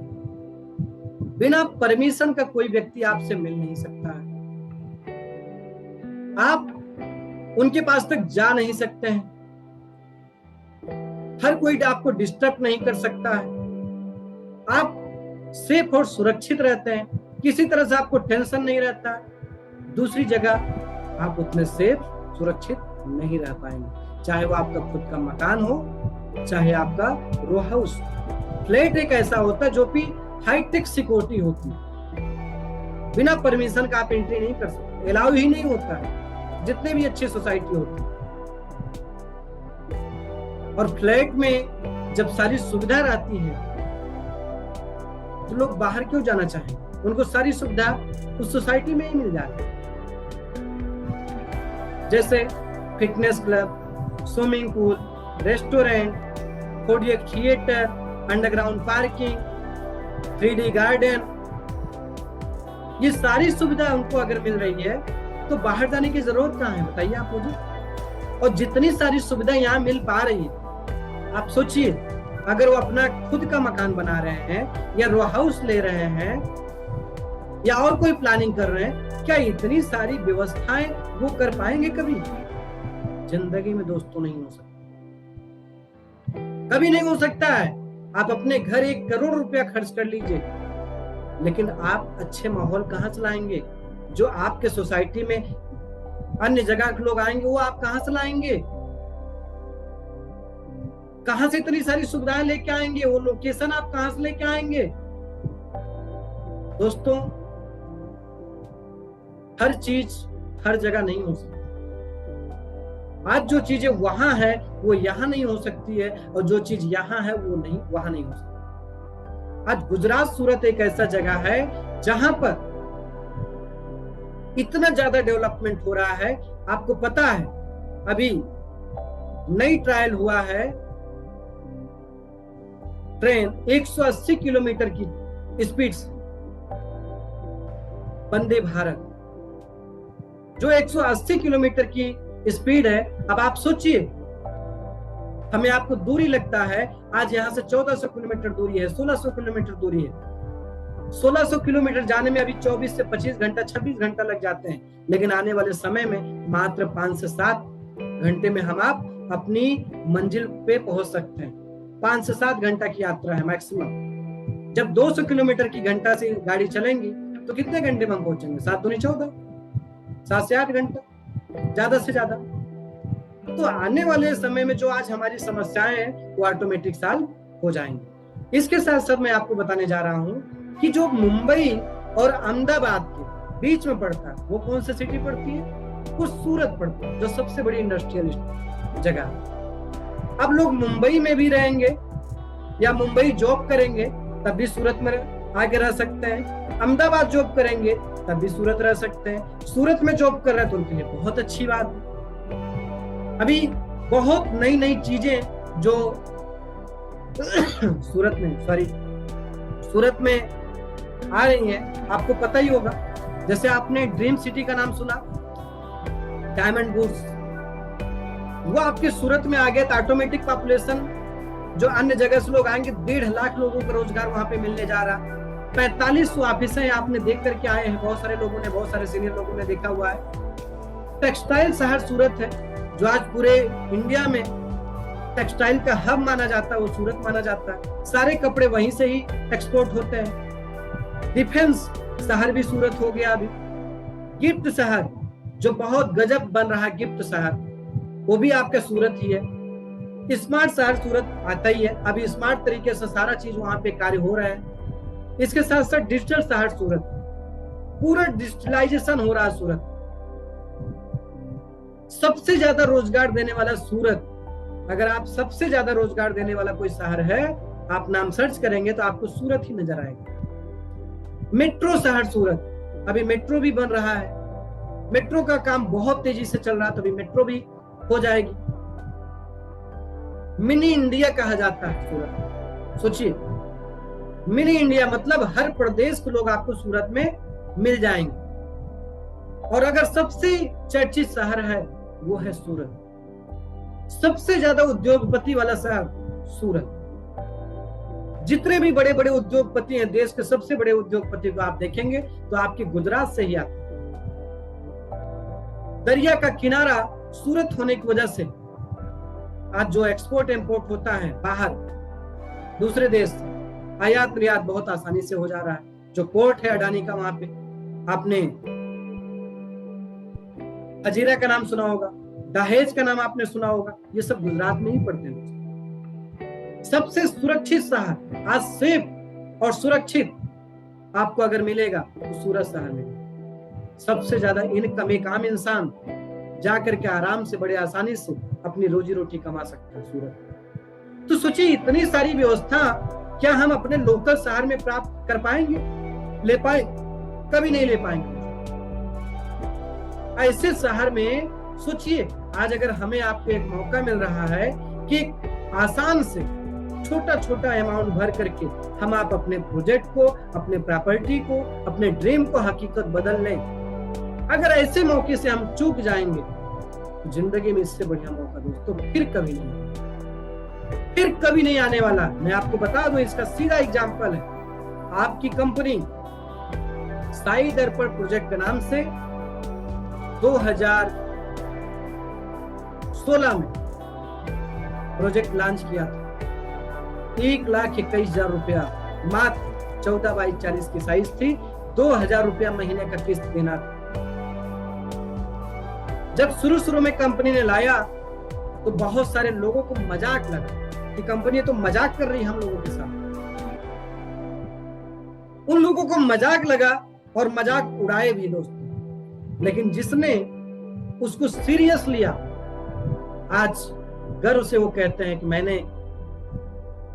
बिना परमिशन का कोई व्यक्ति आपसे मिल नहीं सकता है, आप उनके पास तक जा नहीं सकते हैं, हर कोई आपको डिस्टर्ब नहीं कर सकता है, आप सेफ और सुरक्षित रहते हैं, किसी तरह से आपको टेंशन नहीं रहता है। दूसरी जगह आप उतने सेफ सुरक्षित नहीं रह पाएंगे, चाहे वो आपका खुद का मकान हो, चाहे आपका रो हाउस। फ्लैट एक ऐसा होता है जो भी हाईटेक सिक्योरिटी होती है, बिना परमिशन का आप एंट्री नहीं कर सकते, अलाउ ही नहीं होता है, जितने भी अच्छी सोसाइटी होती है। और फ्लैट में जब सारी सुविधा रहती है तो लोग बाहर क्यों जाना चाहेंगे, उनको सारी सुविधा उस सोसाइटी में ही मिल जाती है, जैसे fitness club, swimming pool, restaurant, 4DX theatre, underground parking, 3D garden, ये सारी सुविधा उनको अगर मिल रही है तो बाहर जाने की जरूरत कहाँ है, बताइए आप मुझे। और जितनी सारी सुविधा यहाँ मिल पा रही है, आप सोचिए अगर वो अपना खुद का मकान बना रहे हैं या रो हाउस ले रहे हैं या और कोई प्लानिंग कर रहे हैं, क्या इतनी सारी व्यवस्थाएं वो कर पाएंगे कभी? जिंदगी में दोस्तों नहीं हो सकता, कभी नहीं हो सकता है। आप अपने घर 1 करोड़ रुपया खर्च कर लीजिए, लेकिन आप अच्छे माहौल कहां से लाएंगे? जो आपके सोसाइटी में अन्य जगह के लोग आएंगे वो आप कहां से लाएंगे? कहां से इतनी सारी सुविधाएं लेके आएंगे? वो लोकेशन आप कहां से लेके आएंगे? दोस्तों हर चीज हर जगह नहीं हो सकती। आज जो चीजें वहां है वो यहां नहीं हो सकती है, और जो चीज यहां है वो नहीं वहां नहीं हो सकती। आज गुजरात, सूरत एक ऐसा जगह है जहां पर इतना ज्यादा डेवलपमेंट हो रहा है। आपको पता है अभी नई ट्रायल हुआ है, ट्रेन 180 किलोमीटर की स्पीड से, वंदे भारत जो 180 किलोमीटर की स्पीड है। अब आप सोचिए, हमें आपको दूरी लगता है, आज यहां से 1400 किलोमीटर दूरी है, 1600 किलोमीटर दूरी है। 1600 किलोमीटर जाने में अभी 24 से 25 घंटा 26 घंटा लग जाते हैं, लेकिन आने वाले समय में मात्र 5 से 7 घंटे में हम आप अपनी मंजिल पे पहुंच सकते हैं। 5 से 7 घंटा की यात्रा है मैक्सिमम। जब 200 किलोमीटर की घंटा से गाड़ी चलेंगी तो कितने घंटे में हम पहुंचेंगे? 7 दूनी 14, 7 से 8 घंटा ज्यादा से ज्यादा। तो आने वाले समय में जो आज हमारी समस्याएं हैं वो ऑटोमेटिक सॉल्व हो जाएंगी। इसके साथ साथ मैं आपको बताने जा रहा हूं कि जो मुंबई और अहमदाबाद के बीच में पड़ता है वो कौन सी सिटी पड़ती है? वो सूरत पड़ता है, जो सबसे बड़ी इंडस्ट्रियल जगह है। अब लोग मुंबई में भी रहेंगे या मुंबई जॉब करेंगे तब भी सूरत में आके रह सकते हैं, अहमदाबाद जॉब करेंगे तब भी सूरत रह सकते हैं। सूरत में जॉब कर रहे हैं तो उनके लिए बहुत अच्छी बात है। अभी बहुत नई नई चीजें जो सूरत में आ रही हैं, आपको पता ही होगा। जैसे आपने ड्रीम सिटी का नाम सुना, डायमंड गुड्स, वो आपके सूरत में आ गया तो ऑटोमेटिक पॉपुलेशन जो अन्य जगह से लोग आएंगे, 1.5 लाख लोगों को रोजगार वहां पे मिलने जा रहा। 4500 ऑफिसें आपने देख करके आए हैं, बहुत सारे लोगों ने, बहुत सारे सीनियर लोगों ने देखा हुआ है। टेक्सटाइल शहर सूरत है, जो आज पूरे इंडिया में टेक्सटाइल का हब माना जाता है, वो सूरत माना जाता है। सारे कपड़े वहीं से ही एक्सपोर्ट होते हैं। डिफेंस शहर भी सूरत हो गया। अभी गिफ्ट शहर जो बहुत गजब बन रहा है, गिफ्ट शहर, वो भी आपका सूरत ही है। स्मार्ट शहर सूरत आता ही है, अभी स्मार्ट तरीके से सारा चीज वहां पे कार्य हो रहा है। इसके साथ साथ डिजिटल शहर सूरत, पूरा डिजिटलाइजेशन हो रहा है सूरत। सबसे ज्यादा रोजगार देने वाला सूरत। अगर आप सबसे ज्यादा रोजगार देने वाला कोई शहर है, आप नाम सर्च करेंगे तो आपको सूरत ही नजर आएगा। मेट्रो शहर सूरत, अभी मेट्रो भी बन रहा है, मेट्रो का काम बहुत तेजी से चल रहा है, तो अभी मेट्रो भी हो जाएगी। मिनी इंडिया कहा जाता है सूरत। सोचिए, मिनी इंडिया मतलब हर प्रदेश के लोग आपको सूरत में मिल जाएंगे। और अगर सबसे चर्चित शहर है वो है सूरत, सबसे ज्यादा उद्योगपति वाला शहर सूरत। जितने भी बड़े बड़े उद्योगपति हैं, देश के सबसे बड़े उद्योगपति को आप देखेंगे तो आपके गुजरात से ही आते हैं। दरिया का किनारा सूरत होने की वजह से आज जो एक्सपोर्ट इंपोर्ट होता है बाहर दूसरे देश, आयात निर्यात बहुत आसानी से हो जा रहा है। जो पोर्ट है अडानी का, वहां पे आपने हजीरा का नाम सुना होगा, दहेज का नाम आपने सुना होगा, ये सब गुजरात में ही पड़ते हैं। सबसे सुरक्षित शहर आज सेफ और सुरक्षित आपको अगर मिलेगा तो सूरत शहर में। सबसे ज्यादा इनकम एक आम इंसान जाकर के आराम से बड़े आसानी से अपनी रोजी रोटी कमा सकता है सूरत। तो सोचिए, इतनी सारी व्यवस्था क्या हम अपने लोकल शहर में प्राप्त कर पाएंगे, ले पाए? कभी नहीं ले पाएंगे। ऐसे शहर में सोचिए, आज अगर हमें आपको एक मौका मिल रहा है कि आसान से छोटा छोटा अमाउंट भर करके हम आप अपने प्रोजेक्ट को, अपने प्रॉपर्टी को, अपने ड्रीम को हकीकत बदल लें। अगर ऐसे मौके से हम चूक जाएंगे तो जिंदगी में इससे बढ़िया मौका दोस्तों फिर कभी नहीं आने वाला। मैं आपको बता दूं, इसका सीधा एग्जांपल है, आपकी कंपनी साई दर्पण प्रोजेक्ट के नाम से 2016 में प्रोजेक्ट लॉन्च किया था। 1,21,000 रुपया, मात्र 14x40 की साइज थी, 2,000 रुपया महीने का किस्त देना था। जब शुरू में कंपनी ने लाया तो बहुत सारे लोगों को मजाक लगा कि कंपनी तो मजाक कर रही है हम लोगों के साथ। उन लोगों को मजाक लगा और मजाक उड़ाए भी दोस्तों, लेकिन जिसने उसको सीरियस लिया, आज गर्व से वो कहते हैं कि मैंने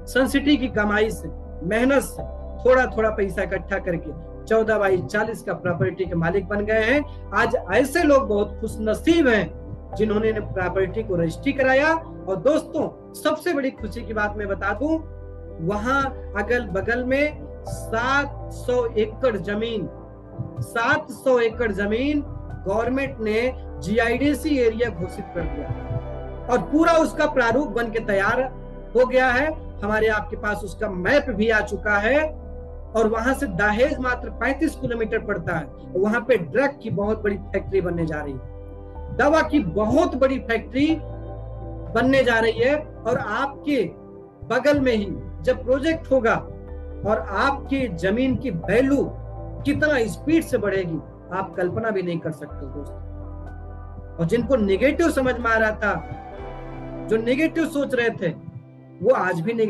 सनसिटी की कमाई से, मेहनत से थोड़ा थोड़ा पैसा इकट्ठा करके 14x40 का प्रॉपर्टी के मालिक बन गए हैं। आज ऐसे लोग बहुत खुशनसीब हैं जिन्होंने प्रॉपर्टी को रजिस्ट्री कराया। और दोस्तों, सबसे बड़ी खुशी की बात मैं बता दूं, वहां अगल बगल में 700 एकड़ जमीन गवर्नमेंट ने जीआईडीसी एरिया घोषित कर दिया और पूरा उसका प्रारूप बन के तैयार हो गया है। हमारे आपके पास उसका मैप भी आ चुका है। और वहां से दहेज मात्र 35 किलोमीटर पड़ता है। वहां पे ड्रग की बहुत बड़ी फैक्ट्री बनने जा रही है, दवा की बहुत बड़ी फैक्ट्री बनने जा रही है। और आपके बगल में ही जब प्रोजेक्ट होगा और आपकी जमीन की वैल्यू कितना स्पीड से बढ़ेगी, आप कल्पना भी नहीं कर सकते दोस्तों। और जिनको नेगेटिव समझ में आ रहा था, जो नेगेटिव सोच रहे थे, वो आज भी नहीं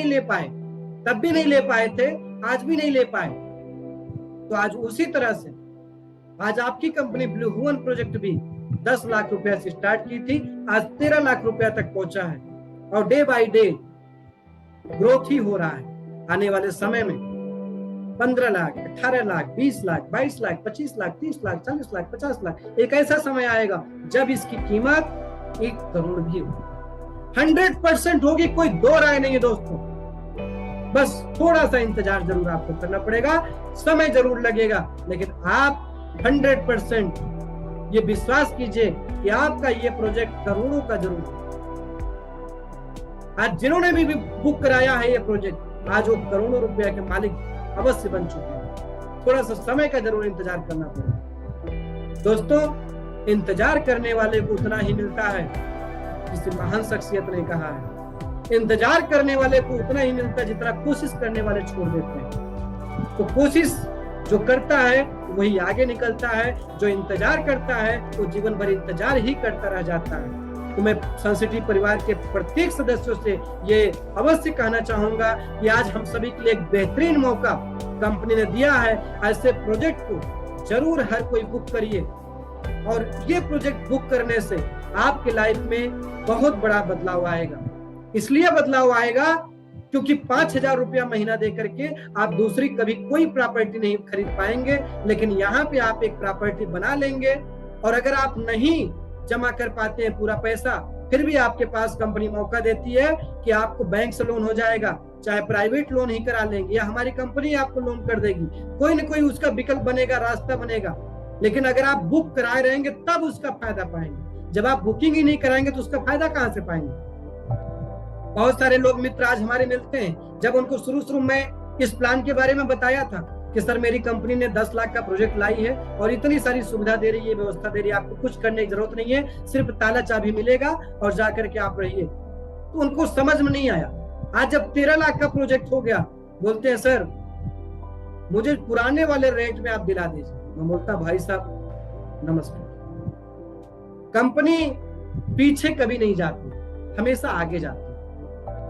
ले पाए। तब भी नहीं ले पाए थे, आज भी नहीं ले पाए। तो आज उसी तरह से आज आपकी कंपनी ब्लू हेवन प्रोजेक्ट भी 10 लाख रुपया से स्टार्ट की थी, आज 13 लाख रुपया तक पहुंचा है। और डे बाय डे ग्रोथ ही हो रहा है। आने वाले समय में 15 लाख, 18 लाख, 20 लाख, 22 लाख, 25 लाख, 30 लाख, 40 लाख, 50 लाख, एक ऐसा समय आएगा जब इसकी कीमत 1 करोड़ भी होगी। 100% होगी, कोई दो राय नहीं है दोस्तों। बस थोड़ा सा इंतजार जरूर आपको करना पड़ेगा, समय जरूर लगेगा, लेकिन आप 100% ये विश्वास कीजिए कि आपका ये प्रोजेक्ट करोड़ों का जरूर है। आज जिन्होंने भी बुक कराया है ये प्रोजेक्ट, आज वो करोड़ों रुपया के मालिक अवश्य बन चुके हैं। थोड़ा सा समय का जरूर इंतजार करना पड़ेगा दोस्तों। इंतजार करने वाले को उतना ही मिलता है, किसी महान शख्सियत ने कहा है, इंतजार करने वाले को उतना ही मिलता है जितना कोशिश करने वाले छोड़ देते हैं। तो कोशिश जो करता है वही आगे निकलता है, जो इंतजार करता है वो जीवन भर इंतजार ही करता रह जाता है। तो मैं सनसिटी परिवार के प्रत्येक सदस्यों से ये अवश्य कहना चाहूंगा कि आज हम सभी के लिए एक बेहतरीन मौका कंपनी ने दिया है। ऐसे प्रोजेक्ट को जरूर हर कोई बुक करिए। और ये प्रोजेक्ट बुक करने से आपके लाइफ में बहुत बड़ा बदलाव आएगा। इसलिए बदलाव आएगा क्योंकि 5,000 रुपया महीना दे करके आप दूसरी कभी कोई प्रॉपर्टी नहीं खरीद पाएंगे, लेकिन यहाँ पे आप एक प्रॉपर्टी बना लेंगे। और अगर आप नहीं जमा कर पाते हैं पूरा पैसा, फिर भी आपके पास कंपनी मौका देती है कि आपको बैंक से लोन हो जाएगा, चाहे प्राइवेट लोन ही करा लेंगे या हमारी कंपनी आपको लोन कर देगी, कोई ना कोई उसका विकल्प बनेगा, रास्ता बनेगा। लेकिन अगर आप बुक कराए रहेंगे तब उसका फायदा पाएंगे। जब आप बुकिंग ही नहीं कराएंगे तो उसका फायदा कहां से पाएंगे। बहुत सारे लोग मित्र आज हमारे मिलते हैं, जब उनको शुरू में इस प्लान के बारे में बताया था कि सर मेरी कंपनी ने 10 लाख का प्रोजेक्ट लाई है और इतनी सारी सुविधा दे रही है, व्यवस्था दे रही है, आपको कुछ करने की जरूरत नहीं है, सिर्फ ताला चाबी मिलेगा और जाकर के आप रहिए, तो उनको समझ में नहीं आया। आज जब 13 लाख का प्रोजेक्ट हो गया, बोलते हैं सर मुझे पुराने वाले रेट में आप दिला दीजिए। मैं बोलता भाई साहब नमस्कार, कंपनी पीछे कभी नहीं जाती, हमेशा आगे जाती।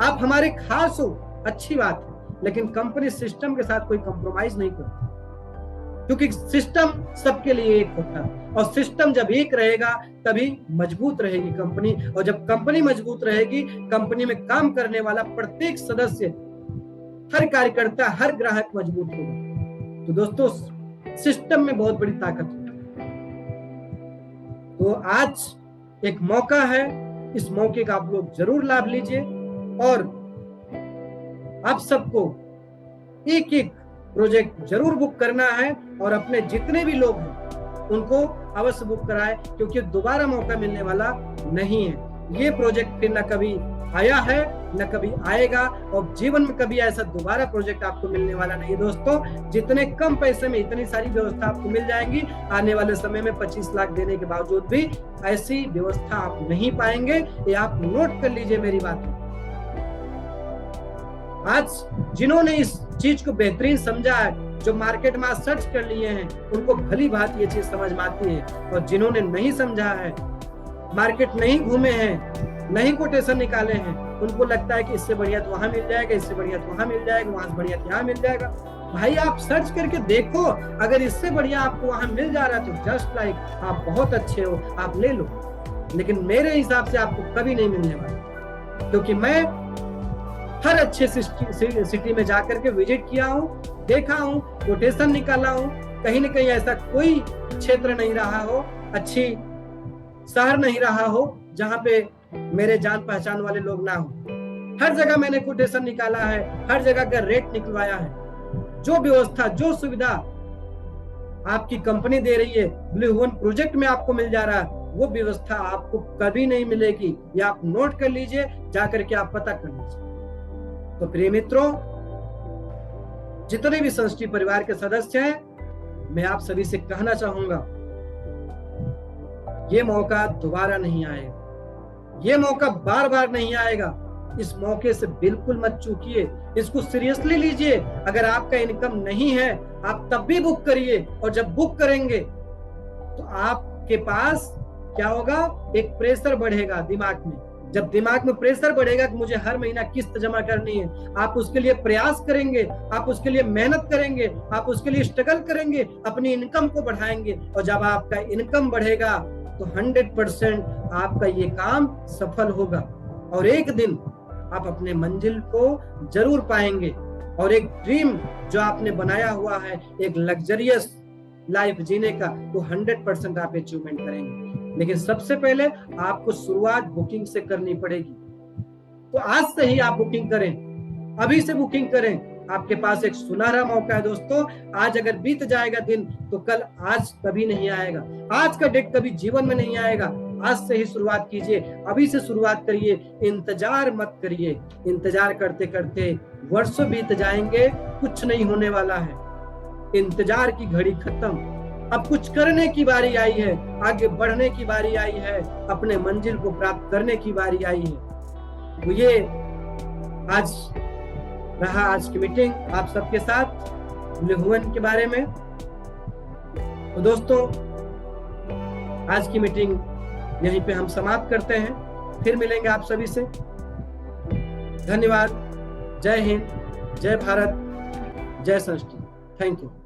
आप हमारे खास हो, अच्छी बात है, लेकिन कंपनी सिस्टम के साथ कोई कंप्रोमाइज नहीं करती, क्योंकि सिस्टम सबके लिए एक होता है और सिस्टम जब एक रहेगा तभी मजबूत रहेगी कंपनी। और जब कंपनी मजबूत रहेगी, कंपनी में काम करने वाला प्रत्येक सदस्य, हर कार्यकर्ता, हर ग्राहक मजबूत होगा। तो दोस्तों सिस्टम में बहुत बड़ी ताकत होती है। तो आज एक मौका है, इस मौके का आप लोग जरूर लाभ लीजिए और आप सबको एक एक प्रोजेक्ट जरूर बुक करना है और अपने जितने भी लोग हैं उनको अवश्य बुक कराएं, क्योंकि दोबारा मौका मिलने वाला नहीं है। ये प्रोजेक्ट फिर न कभी आया है न कभी आएगा और जीवन में कभी ऐसा दोबारा प्रोजेक्ट आपको मिलने वाला नहीं। दोस्तों जितने कम पैसे में इतनी सारी व्यवस्था आपको मिल जाएंगी, आने वाले समय में 25 लाख देने के बावजूद भी ऐसी व्यवस्था आप नहीं पाएंगे। ये आप नोट कर लीजिए मेरी बात। आज जिन्होंने इस चीज को बेहतरीन समझा है, जो मार्केट में सर्च कर लिए हैं, उनको भली बात ये चीज समझ में आती है, और जिन्होंने नहीं समझा है, मार्केट नहीं घूमे हैं, नहीं कोटेशन निकाले हैं, उनको लगता है कि इससे बढ़िया तो वहां मिल जाएगा, इससे बढ़िया तो वहां मिल जाएगा, वहां से बढ़िया तो यहाँ मिल जाएगा। भाई आप सर्च करके देखो, अगर इससे बढ़िया आपको वहां मिल जा रहा है तो जस्ट लाइक आप बहुत अच्छे हो, आप ले लो। लेकिन मेरे हिसाब से आपको कभी नहीं मिलने वाला, क्योंकि मैं हर अच्छे सिटी में जाकर के विजिट किया हूँ, देखा हूँ, कोटेशन निकाला हूँ। कहीं न कहीं ऐसा कोई क्षेत्र नहीं रहा हो, अच्छी शहर नहीं रहा हो जहाँ पे मेरे जान पहचान वाले लोग ना हो। हर जगह मैंने कोटेशन निकाला है, हर जगह का रेट निकलवाया है। जो व्यवस्था, जो सुविधा आपकी कंपनी दे रही है, ब्लू हेवन प्रोजेक्ट में आपको मिल जा रहा है, वो व्यवस्था आपको कभी नहीं मिलेगी। ये आप नोट कर लीजिए, जाकर के आप पता कर लीजिए। तो प्रिय मित्रों, जितने भी संस्टी परिवार के सदस्य हैं, मैं आप सभी से कहना चाहूंगा, ये मौका दोबारा नहीं आएगा, ये मौका बार बार नहीं आएगा। इस मौके से बिल्कुल मत चूकिए, इसको सीरियसली लीजिए। अगर आपका इनकम नहीं है, आप तब भी बुक करिए, और जब बुक करेंगे तो आपके पास क्या होगा, एक प्रेशर बढ़ेगा दिमाग में। जब दिमाग में प्रेशर बढ़ेगा कि मुझे हर महीना किस्त जमा करनी है, आप उसके लिए प्रयास करेंगे, आप उसके लिए मेहनत करेंगे, आप उसके लिए स्ट्रगल करेंगे, अपनी इनकम को बढ़ाएंगे। और जब आपका इनकम बढ़ेगा तो 100% आपका ये काम सफल होगा और एक दिन आप अपने मंजिल को जरूर पाएंगे। और एक ड्रीम जो आपने बनाया हुआ है, एक लग्जरियस लाइफ जीने का, तो 100% आप अचीवमेंट करेंगे। लेकिन सबसे पहले आपको शुरुआत बुकिंग से करनी पड़ेगी। तो आज से ही आप बुकिंग करें, अभी से बुकिंग करें। आपके पास एक सुनहरा मौका है दोस्तों। आज अगर बीत जाएगा दिन तो कल आज कभी नहीं आएगा, आज का डेट कभी जीवन में नहीं आएगा। आज से ही शुरुआत कीजिए, अभी से शुरुआत करिए, इंतजार मत करिए। इंतजार करते करते वर्षों बीत जाएंगे, कुछ नहीं होने वाला है। इंतजार की घड़ी खत्म, अब कुछ करने की बारी आई है, आगे बढ़ने की बारी आई है, अपने मंजिल को प्राप्त करने की बारी आई है। तो ये आज रहा आज की मीटिंग आप सबके साथ ब्लू हेवन के बारे में। तो दोस्तों आज की मीटिंग यहीं पे हम समाप्त करते हैं, फिर मिलेंगे आप सभी से। धन्यवाद। जय हिंद, जय भारत, जय संस्कृति। Thank you.